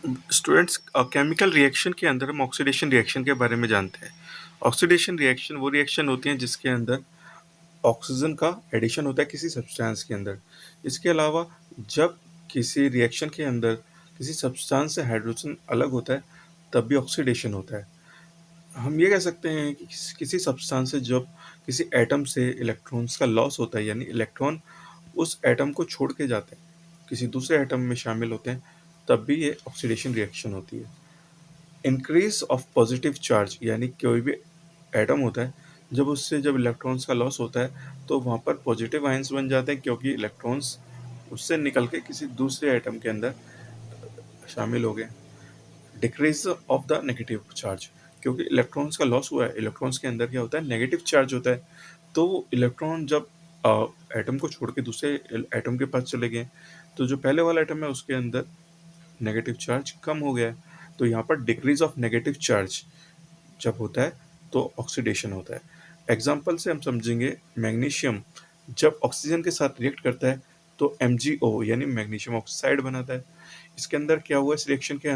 Students, chemical reaction के अंदर हम ऑक्सीडेशन रिएक्शन के बारे में जानते हैं। ऑक्सीडेशन रिएक्शन वो रिएक्शन होती है जिसके अंदर ऑक्सीजन का एडिशन होता है किसी सब्सटेंस के अंदर। इसके अलावा जब किसी रिएक्शन के अंदर किसी सब्सटेंस से हाइड्रोजन अलग होता है तब भी ऑक्सीडेशन होता है। हम ये कह सकते हैं कि किसी सब्सटेंस से जब किसी एटम से इलेक्ट्रॉन्स का लॉस होता है, यानी इलेक्ट्रॉन उस एटम को छोड़ के जाते हैं, किसी दूसरे एटम में शामिल होते हैं, तब भी ये ऑक्सीडेशन रिएक्शन होती है। इंक्रीज ऑफ पॉजिटिव चार्ज, यानी कोई भी एटम होता है, जब इलेक्ट्रॉन्स का लॉस होता है तो वहाँ पर पॉजिटिव आयंस बन जाते हैं, क्योंकि इलेक्ट्रॉन्स उससे निकल के किसी दूसरे एटम के अंदर शामिल हो गए। Decrease of the negative charge, क्योंकि इलेक्ट्रॉन्स का लॉस हुआ है, इलेक्ट्रॉन्स के अंदर क्या होता है, नेगेटिव चार्ज होता है। तो इलेक्ट्रॉन जब एटम को छोड़ के दूसरे एटम के पास चले गए, तो जो पहले वाला एटम है उसके अंदर नेगेटिव चार्ज कम हो गया है। तो यहाँ पर डिक्रीज ऑफ नेगेटिव चार्ज जब होता है तो ऑक्सीडेशन होता है। एग्जाम्पल से हम समझेंगे, मैग्नीशियम जब ऑक्सीजन के साथ रिएक्ट करता है तो MgO यानी मैग्नीशियम ऑक्साइड बनाता है। इसके अंदर क्या हुआ, इस रिएक्शन के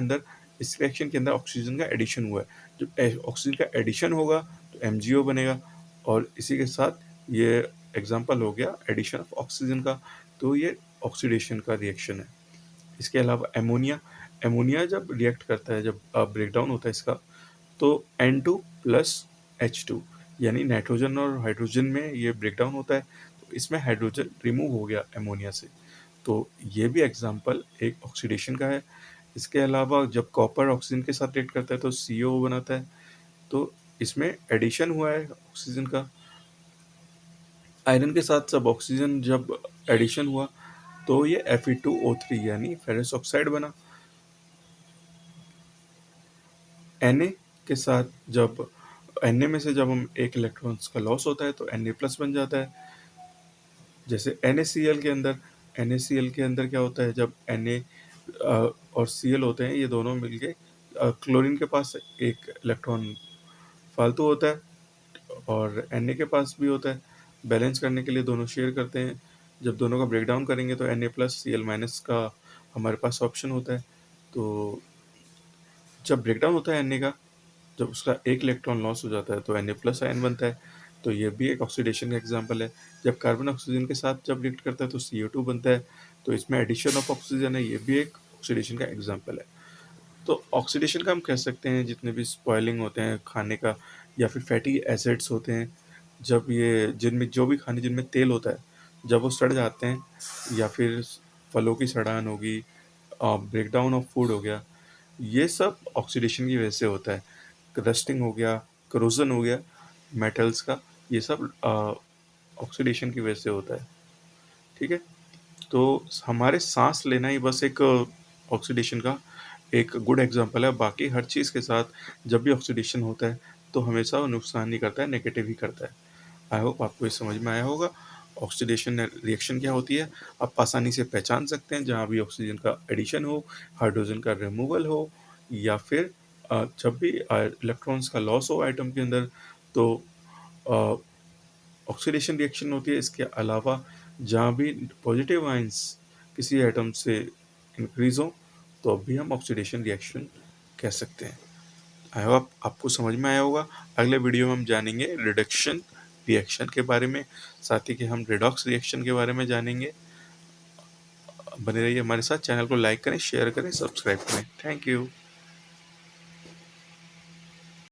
अंदर ऑक्सीजन का एडिशन हुआ है। जब ऑक्सीजन का एडिशन होगा तो MgO बनेगा, और इसी के साथ ये एग्जाम्पल हो गया एडिशन ऑफ ऑक्सीजन का, तो ये ऑक्सीडेशन का रिएक्शन है। इसके अलावा एमोनिया, एमोनिया जब रिएक्ट करता है, जब ब्रेकडाउन होता है इसका, तो N2 प्लस H2 यानी नाइट्रोजन और हाइड्रोजन में ये ब्रेकडाउन होता है, तो इसमें हाइड्रोजन रिमूव हो गया एमोनिया से। तो ये भी एग्जाम्पल एक ऑक्सीडेशन का है। इसके अलावा जब कॉपर ऑक्सीजन के साथ रिएक्ट करता है तो CO बनाता है, तो इसमें एडिशन हुआ है ऑक्सीजन का। आयरन के साथ सब ऑक्सीजन जब एडिशन हुआ तो ये Fe2O3 यानी फेरस ऑक्साइड बना। Na के साथ जब Na में से जब हम एक इलेक्ट्रॉन्स का लॉस होता है तो Na प्लस बन जाता है। जैसे NaCl के अंदर क्या होता है, जब Na और Cl होते हैं, ये दोनों मिलके क्लोरीन के पास एक इलेक्ट्रॉन फालतू होता है और Na के पास भी होता है। बैलेंस करने के लिए दोनों शेयर करते हैं। जब दोनों का ब्रेकडाउन करेंगे तो Na प्लस Cl माइनस का हमारे पास ऑप्शन होता है। तो जब ब्रेकडाउन होता है Na का, जब उसका एक इलेक्ट्रॉन लॉस हो जाता है तो Na प्लस आयन बनता है। तो ये भी एक ऑक्सीडेशन का एग्जाम्पल है। जब कार्बन ऑक्सीजन के साथ जब रिएक्ट करता है तो CO2 बनता है, तो इसमें एडिशन ऑफ ऑक्सीजन है, ये भी एक ऑक्सीडेशन का एग्जाम्पल है। तो ऑक्सीडेशन का हम कह सकते हैं जितने भी स्पॉइलिंग होते हैं खाने का, या फिर फैटी एसिड्स होते हैं, जब ये जिनमें जो भी खाने जिनमें तेल होता है, जब वो सड़ जाते हैं, या फिर फलों की सड़ान होगी, ब्रेकडाउन ऑफ फूड हो गया, ये सब ऑक्सीडेशन की वजह से होता है। रस्टिंग हो गया, करोजन हो गया मेटल्स का, ये सब ऑक्सीडेशन की वजह से होता है। ठीक है, तो हमारे सांस लेना ही बस एक ऑक्सीडेशन का एक गुड एग्जांपल है। बाकी हर चीज़ के साथ जब भी ऑक्सीडेशन होता है तो हमेशा वो नुकसान नहीं करता है, नेगेटिव ही करता है। आई होप आपको ये समझ में आया होगा। ऑक्सीडेशन रिएक्शन क्या होती है आप आसानी से पहचान सकते हैं, जहाँ भी ऑक्सीजन का एडिशन हो, हाइड्रोजन का रिमूवल हो, या फिर जब भी इलेक्ट्रॉन्स का लॉस हो आइटम के अंदर, तो ऑक्सीडेशन रिएक्शन होती है। इसके अलावा जहाँ भी पॉजिटिव आयंस किसी एटम से इंक्रीज हो तो अब भी हम ऑक्सीडेशन रिएक्शन कह सकते हैं। आई होप आपको समझ में आया होगा। अगले वीडियो में हम जानेंगे रिडक्शन रिएक्शन के बारे में, साथ ही कि हम रिडॉक्स रिएक्शन के बारे में जानेंगे। बने रहिए हमारे साथ, चैनल को लाइक करें, शेयर करें, सब्सक्राइब करें। Thank you.